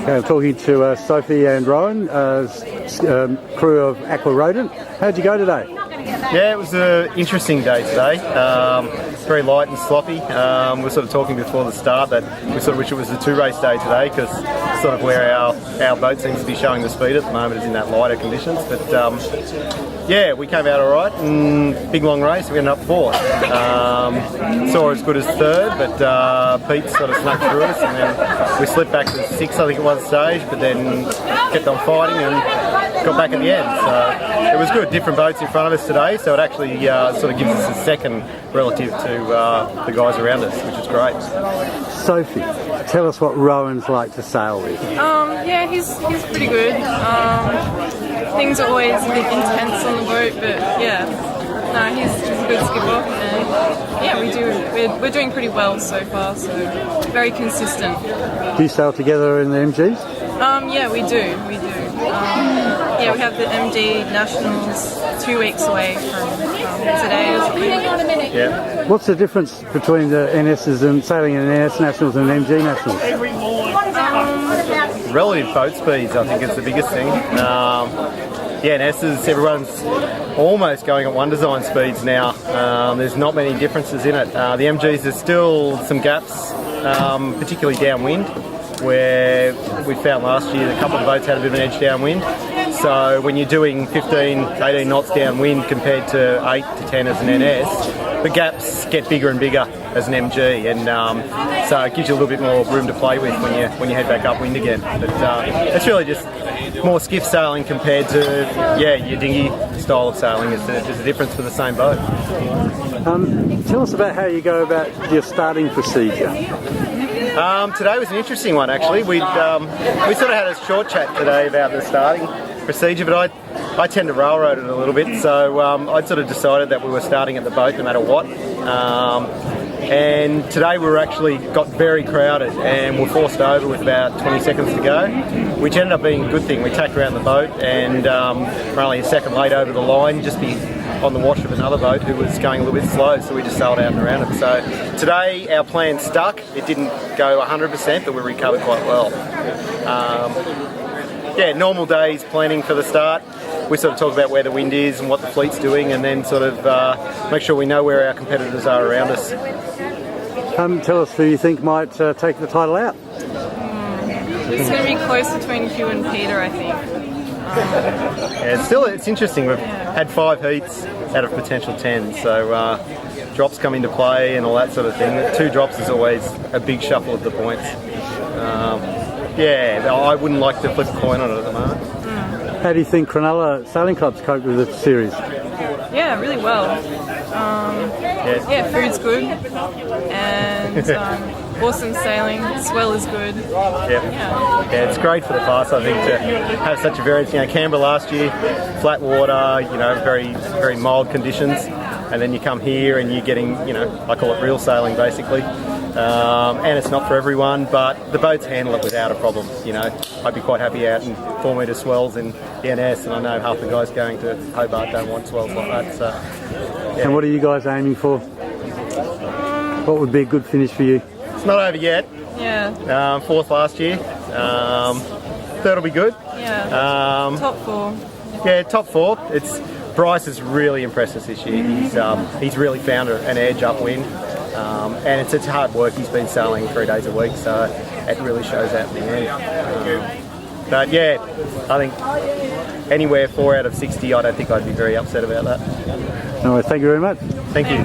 Okay, I'm talking to Sophie and Rohan, crew of Aqua Rodent. How'd you go today? Yeah, it was an interesting day today. Very light and sloppy. We were sort of talking before the start that we sort of wish it was a two-race day today, because sort of where our boat seems to be showing the speed at the moment is in that lighter conditions. But yeah, we came out all right, and big long race. We ended up fourth. Saw as good as third, but Pete sort of snuck through us, and then we slipped back to sixth, I think it was, stage, but then kept on fighting and got back at the end. So it was good. Different boats in front of us today, so it actually sort of gives us a second relative to the guys around us, which is great. Sophie, tell us what Rohan's like to sail with. Yeah, he's pretty good. Things are always a bit intense on the boat, but yeah, no, he's a good skipper, and yeah, we're doing pretty well so far, so very consistent. Do you sail together in the MGs? Yeah, we do. Yeah, we have the MG Nationals 2 weeks away from today. Yeah. What's the difference between the NSs and sailing in NS Nationals and MG Nationals? Relative boat speeds, I think, is the biggest thing. Yeah, NSs, everyone's almost going at one design speeds now. There's not many differences in it. The MGs, there's still some gaps, particularly downwind, where we found last year a couple of boats had a bit of an edge downwind. So when you're doing 15, 18 knots downwind compared to 8 to 10 as an NS, the gaps get bigger and bigger as an MG, and so it gives you a little bit more room to play with when you head back upwind again. But it's really just more skiff sailing compared to your dinghy style of sailing. There's a difference for the same boat. Tell us about how you go about your starting procedure. Today was an interesting one, actually. We sort of had a short chat today about the starting procedure, but I tend to railroad it a little bit, so I'd sort of decided that we were starting at the boat no matter what. And today we were actually got very crowded and were forced over with about 20 seconds to go, which ended up being a good thing. We tacked around the boat and we're only a second late over the line, just be on the wash of another boat who was going a little bit slow, so we just sailed out and around it. So today our plan stuck. It didn't go 100%, but we recovered quite well. Yeah, normal days planning for the start. We sort of talk about where the wind is and what the fleet's doing, and then sort of make sure we know where our competitors are around us. Tell us who you think might take the title out. It's going to be close between Hugh and Peter, I think. Yeah, it's interesting. We've had 5 heats out of potential 10, so drops come into play and all that sort of thing. 2 drops is always a big shuffle of the points. Yeah, I wouldn't like to flip a coin on it at the moment. How do you think Cronulla Sailing Club's coped with the series? Yeah, really well. Yeah, food's good, and awesome sailing. Swell is good. Yeah, it's great for the class, I think, to have such a variance. You know, Canberra last year, flat water, very, very mild conditions, and then you come here and you're getting, I call it real sailing basically. And it's not for everyone, but the boats handle it without a problem. I'd be quite happy out in 4 metre swells in the NS, and I know half the guys going to Hobart don't want swells like that. So, yeah. And what are you guys aiming for? What would be a good finish for you? It's not over yet. Yeah. 4th last year. 3rd will be good. Yeah. Top 4. Yeah, top 4. Bryce has really impressed us this year. He's really found an edge upwind. And it's hard work. He's been sailing 3 days a week, so it really shows out in the end. But yeah, I think anywhere 4 out of 60, I don't think I'd be very upset about that. No, thank you very much. Thank you.